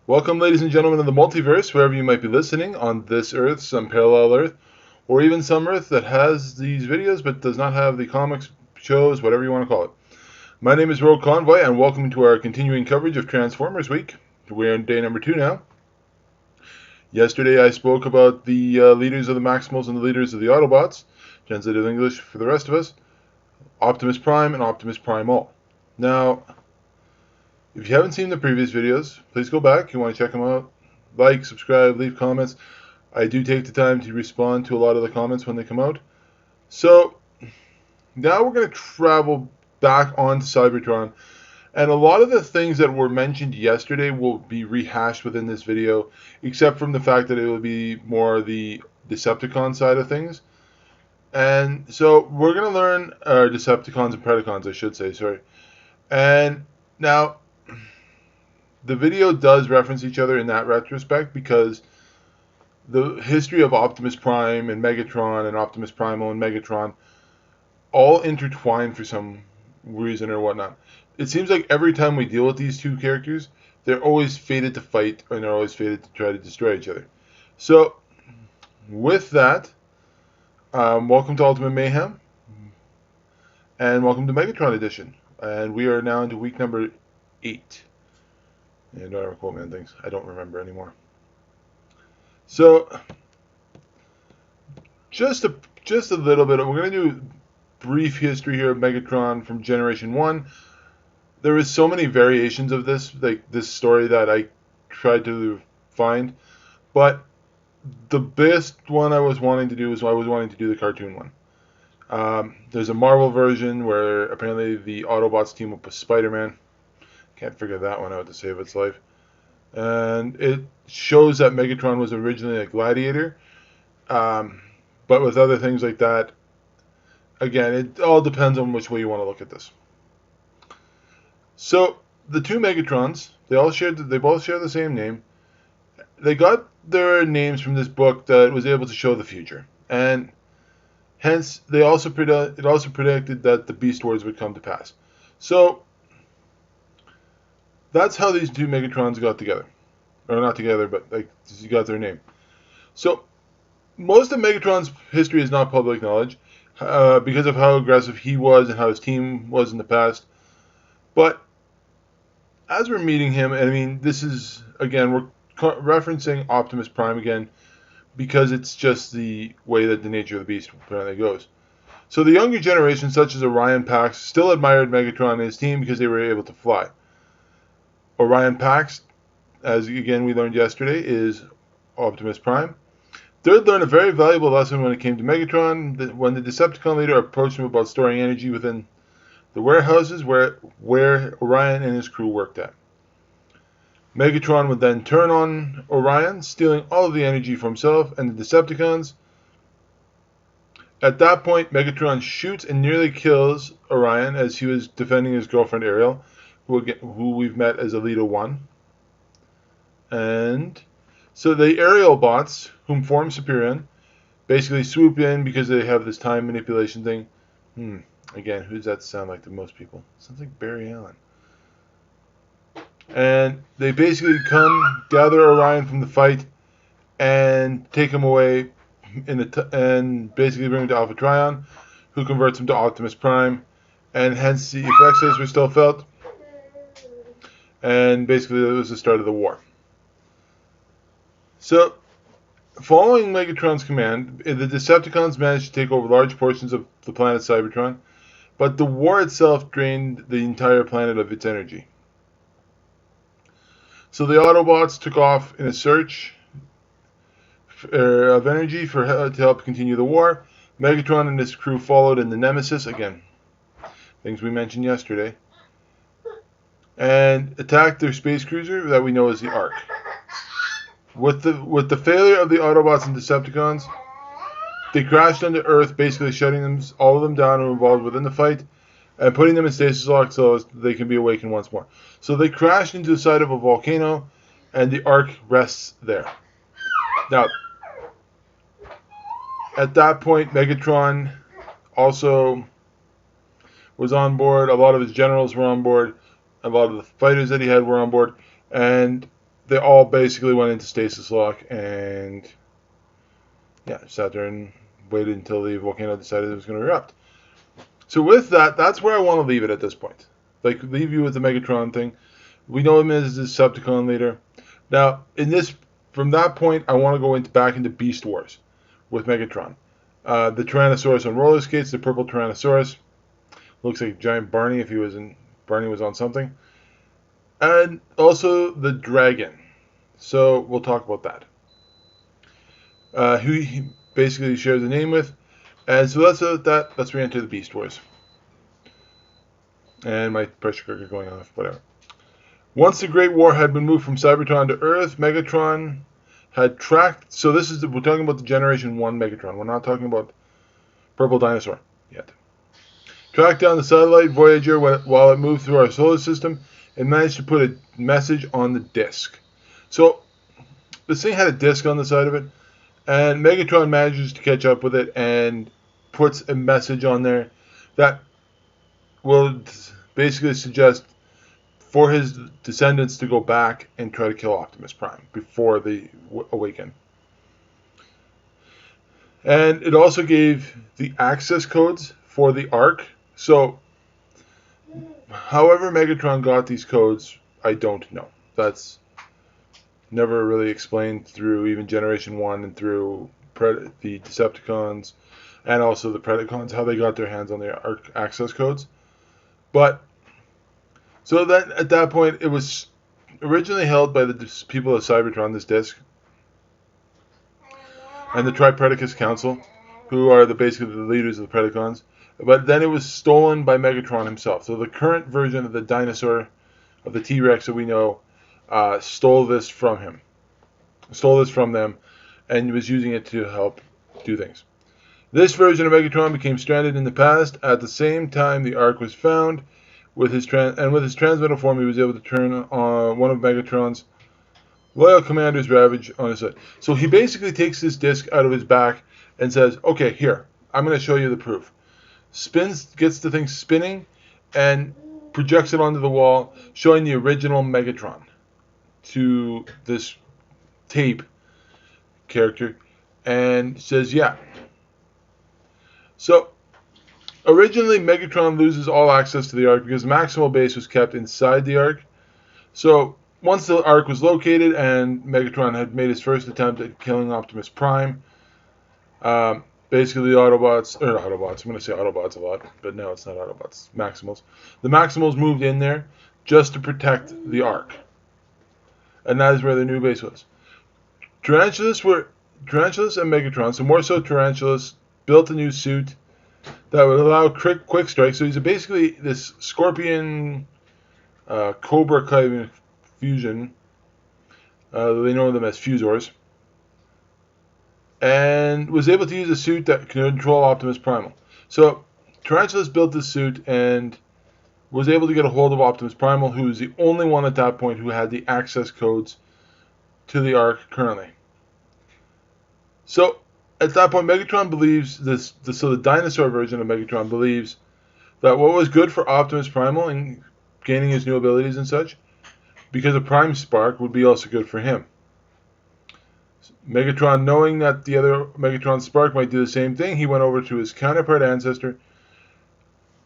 Welcome, ladies and gentlemen of the multiverse, wherever you might be listening, on this Earth, some parallel Earth, or even some Earth that has these videos but does not have the comics, shows, whatever you want to call it. My name is Rogue Convoy, and welcome to our continuing coverage of Transformers Week. We're on day number 2 now. Yesterday I spoke about the leaders of the Maximals and the leaders of the Autobots, translated English for the rest of us, Optimus Prime and Optimus Primal. Now, if you haven't seen the previous videos, please go back. You want to check them out. Like, subscribe, leave comments. I do take the time to respond to a lot of the comments when they come out. So, now we're going to travel back onto Cybertron. And a lot of the things that were mentioned yesterday will be rehashed within this video, except from the fact that it will be more the Decepticon side of things. And so we're going to learn Decepticons and Predacons, I should say, sorry. And now, the video does reference each other in that retrospect because the history of Optimus Prime and Megatron and Optimus Primal and Megatron all intertwine for some reason or whatnot. It seems like every time we deal with these two characters, they're always fated to fight and they're always fated to try to destroy each other. So, with that, welcome to Ultimate Mayhem and welcome to Megatron Edition. And we are now into week number 8. Yeah, don't ever quote me on things. I don't remember anymore. So, just a little bit. We're going to do brief history here of Megatron from Generation 1. There is so many variations of this, like this story, that I tried to find. But the best one I was wanting to do is I was wanting to do the cartoon one. There's a Marvel version where apparently the Autobots team up with Spider-Man. Can't figure that one out to save its life. And it shows that Megatron was originally a gladiator. But with other things like that, again, it all depends on which way you want to look at this. So the two Megatrons, they both share the same name. They got their names from this book that was able to show the future, and hence it also predicted that the Beast Wars would come to pass. So that's how these two Megatrons got together. Or not together, but like you got their name. So most of Megatron's history is not public knowledge because of how aggressive he was and how his team was in the past. But as we're meeting him, and I mean, this is, again, we're referencing Optimus Prime again because it's just the way that the nature of the beast apparently goes. So the younger generation, such as Orion Pax, still admired Megatron and his team because they were able to fly. Orion Pax, as again we learned yesterday, is Optimus Prime. Third learned a very valuable lesson when it came to Megatron when the Decepticon leader approached him about storing energy within the warehouses where Orion and his crew worked at. Megatron would then turn on Orion, stealing all of the energy for himself and the Decepticons. At that point, Megatron shoots and nearly kills Orion as he was defending his girlfriend Ariel, who we've met as Alita 1. And so the aerial bots, whom forms Superion, basically swoop in because they have this time manipulation thing. Again, who does that sound like to most people? Sounds like Barry Allen. And they basically come, gather Orion from the fight, and take him away and basically bring him to Alpha Trion, who converts him to Optimus Prime, and hence the effects as were still felt. And basically, it was the start of the war. So, following Megatron's command, the Decepticons managed to take over large portions of the planet Cybertron, but the war itself drained the entire planet of its energy. So the Autobots took off in a search of energy to help continue the war. Megatron and his crew followed in the Nemesis, again, things we mentioned yesterday, and attacked their space cruiser that we know as the Ark. With the failure of the Autobots and Decepticons, they crashed onto Earth, basically shutting all of them down who were involved within the fight, and putting them in stasis lock so they can be awakened once more. So they crashed into the side of a volcano, and the Ark rests there. Now, at that point, Megatron also was on board. A lot of his generals were on board. A lot of the fighters that he had were on board. And they all basically went into stasis lock and yeah, sat there and waited until the volcano decided it was going to erupt. So with that, that's where I want to leave it at this point. Like, leave you with the Megatron thing. We know him as the Decepticon leader. Now, from that point, I want to go back into Beast Wars with Megatron. The Tyrannosaurus on roller skates, the purple Tyrannosaurus. Looks like a giant Barney if Barney was on something. And also the dragon. So we'll talk about that. Who he basically shares a name with. And so let's re-enter the Beast Wars. And my pressure cooker going off, whatever. Once the Great War had been moved from Cybertron to Earth, Megatron had tracked. So we're talking about the Generation 1 Megatron. We're not talking about Purple Dinosaur yet. Tracked down the satellite Voyager while it moved through our solar system and managed to put a message on the disc. So this thing had a disc on the side of it, and Megatron manages to catch up with it and puts a message on there that will basically suggest for his descendants to go back and try to kill Optimus Prime before they awaken. And it also gave the access codes for the Ark. So, however Megatron got these codes, I don't know. That's never really explained through even Generation 1 and through the Decepticons and also the Predacons, how they got their hands on the Ark access codes. But, so that at that point, it was originally held by the people of Cybertron, this disc, and the Tripredacus Council, who are basically the leaders of the Predacons. But then it was stolen by Megatron himself. So the current version of the dinosaur, of the T-Rex that we know, stole this from them, and was using it to help do things. This version of Megatron became stranded in the past. At the same time, the Ark was found. With his transmetal form, he was able to turn on one of Megatron's loyal commanders, Ravage, on his side. So he basically takes this disc out of his back and says, "Okay, here, I'm going to show you the proof." Gets the thing spinning, and projects it onto the wall, showing the original Megatron to this tape character, and says, "Yeah." So originally, Megatron loses all access to the Ark because the Maximal base was kept inside the Ark. So once the Ark was located and Megatron had made his first attempt at killing Optimus Prime, basically the Autobots, I'm going to say Autobots a lot, but no, it's not Autobots, Maximals. The Maximals moved in there just to protect the Ark. And that is where the new base was. Tarantulas and Megatron, so more so Tarantulas, built a new suit that would allow quick strike. So he's basically this Scorpion Cobra kind of fusion. They know them as Fusors. And was able to use a suit that can control Optimus Primal. So Tarantulas built this suit and was able to get a hold of Optimus Primal, who is the only one at that point who had the access codes to the Ark currently. So at that point, Megatron believes so the dinosaur version of Megatron believes that what was good for Optimus Primal in gaining his new abilities and such, because a Prime Spark would be also good for him. Megatron, knowing that the other Megatron Spark might do the same thing, he went over to his counterpart ancestor,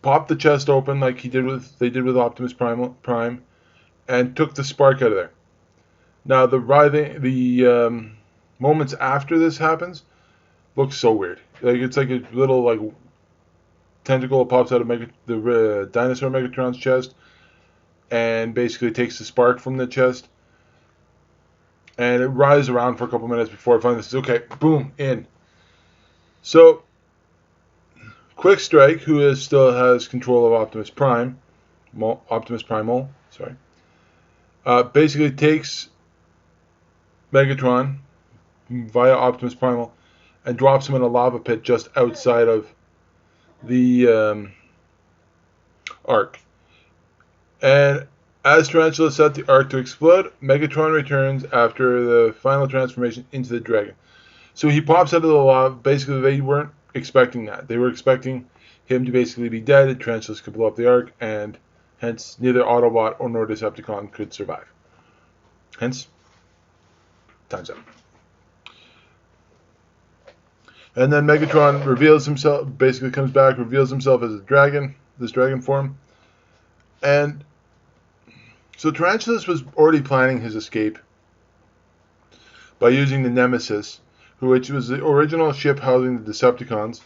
popped the chest open like they did with Optimus Prime, and took the spark out of there. Now the moments after this happens looks so weird. Like it's like a little tentacle pops out of the dinosaur Megatron's chest, and basically takes the spark from the chest. And it rides around for a couple minutes before it finally says, "Okay, boom, in." So, Quick Strike, who still has control of Optimus Primal, basically takes Megatron via Optimus Primal and drops him in a lava pit just outside of the Ark. And as Tarantula set the Ark to explode, Megatron returns after the final transformation into the dragon. So he pops out of the lava. Basically, they weren't expecting that. They were expecting him to basically be dead, and Tarantulas could blow up the Ark, and hence neither Autobot nor Decepticon could survive. Hence time's up. And then Megatron reveals himself, basically comes back, reveals himself as a dragon, this dragon form. And so Tarantulas was already planning his escape by using the Nemesis, which was the original ship housing the Decepticons.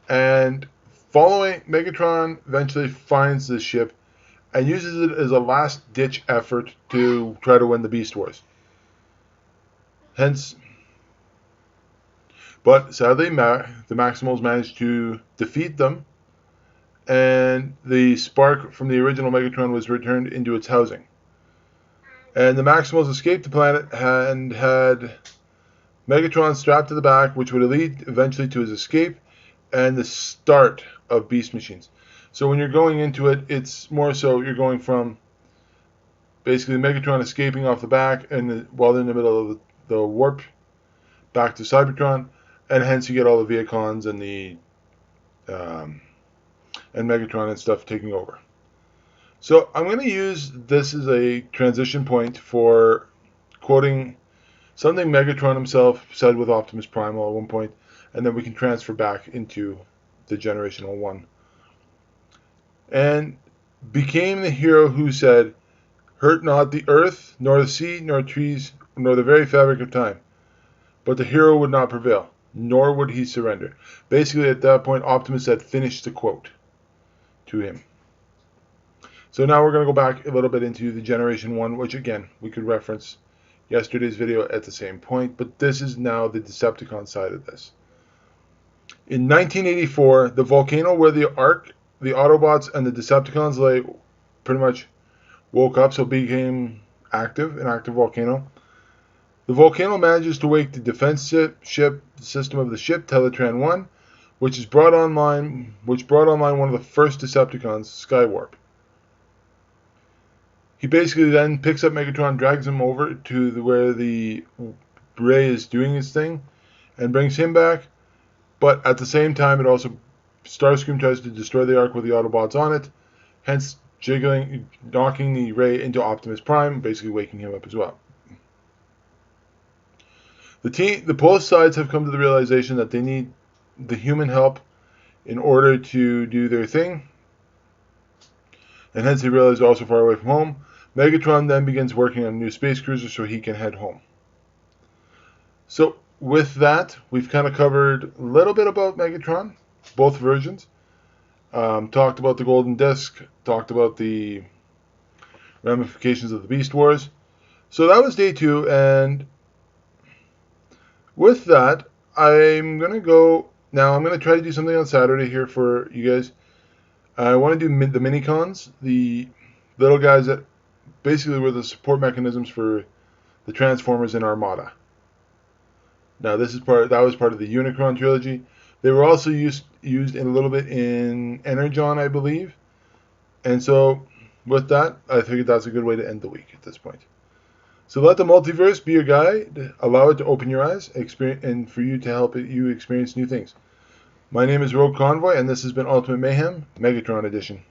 And following, Megatron eventually finds this ship and uses it as a last-ditch effort to try to win the Beast Wars. Hence, but sadly, the Maximals managed to defeat them, and the spark from the original Megatron was returned into its housing. And the Maximals escaped the planet and had Megatron strapped to the back, which would lead eventually to his escape and the start of Beast Machines. So when you're going into it, it's more so you're going from basically Megatron escaping off the back and while they're in the middle of the warp back to Cybertron, and hence you get all the Viacons and the and Megatron and stuff taking over. So I'm going to use this as a transition point for quoting something Megatron himself said with Optimus Primal at one point, and then we can transfer back into the Generational 1. And became the hero who said, "Hurt not the earth, nor the sea, nor trees, nor the very fabric of time." But the hero would not prevail, nor would he surrender. Basically, at that point, Optimus had finished the quote to him. So now we're going to go back a little bit into the Generation 1, which again, we could reference yesterday's video at the same point, but this is now the Decepticon side of this. In 1984, the volcano where the Ark, the Autobots, and the Decepticons lay pretty much woke up, so it became active, an active volcano. The volcano manages to wake the defense ship system of the ship, Teletran 1, which brought online one of the first Decepticons, Skywarp. He basically then picks up Megatron, drags him over to where the ray is doing its thing, and brings him back. But at the same time, it also Starscream tries to destroy the Ark with the Autobots on it, hence knocking the ray into Optimus Prime, basically waking him up as well. Both sides have come to the realization that they need the human help in order to do their thing, and hence they realize they're also far away from home. Megatron then begins working on a new space cruiser so he can head home. So with that, we've kind of covered a little bit about Megatron, both versions. Talked about the Golden Disc, talked about the ramifications of the Beast Wars. So that was day 2, and with that, I'm going to go... Now, I'm going to try to do something on Saturday here for you guys. I want to do the Minicons, the little guys that basically were the support mechanisms for the Transformers in Armada. Now, that was part of the Unicron trilogy. They were also used in a little bit in Energon, I believe. And so, with that, I figured that's a good way to end the week at this point. So let the multiverse be your guide, allow it to open your eyes, and for you to help you experience new things. My name is Rogue Convoy, and this has been Ultimate Mayhem, Megatron Edition.